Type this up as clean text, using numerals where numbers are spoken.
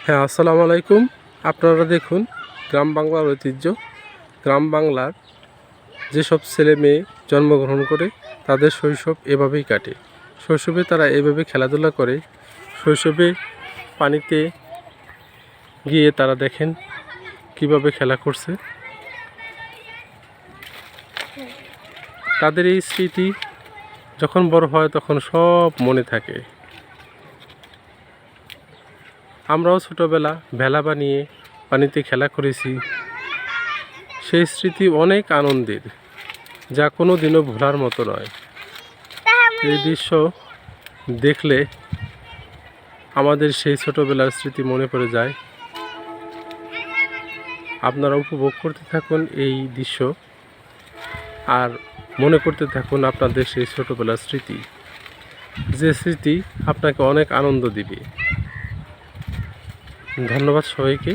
হ্যাঁ, আসসালামু আলাইকুম। আপনারা দেখুন, গ্রাম বাংলার ঐতিহ্য। গ্রাম বাংলার যেসব ছেলে মেয়ে জন্মগ্রহণ করে তাদের শৈশব এভাবেই কাটে। শৈশবে তারা এভাবে খেলাধুলা করে। শৈশবে পানিতে গিয়ে তারা দেখেন কিভাবে খেলা করছে। তাদের এই স্মৃতি যখন বড় হয় তখন সব মনে থাকে। আমরাও ছোটোবেলা ভেলা বানিয়ে পানিতে খেলা করেছি। সেই স্মৃতি অনেক আনন্দের, যা কোনো দিনও ভোলার মতো নয়। এই দৃশ্য দেখলে আমাদের সেই ছোটোবেলার স্মৃতি মনে পড়ে যায়। আপনারা উপভোগ করতে থাকুন এই দৃশ্য, আর মনে করতে থাকুন আপনাদের সেই ছোটোবেলার স্মৃতি, যে স্মৃতি আপনাকে অনেক আনন্দ দিবে। ধন্যবাদ সবাইকে।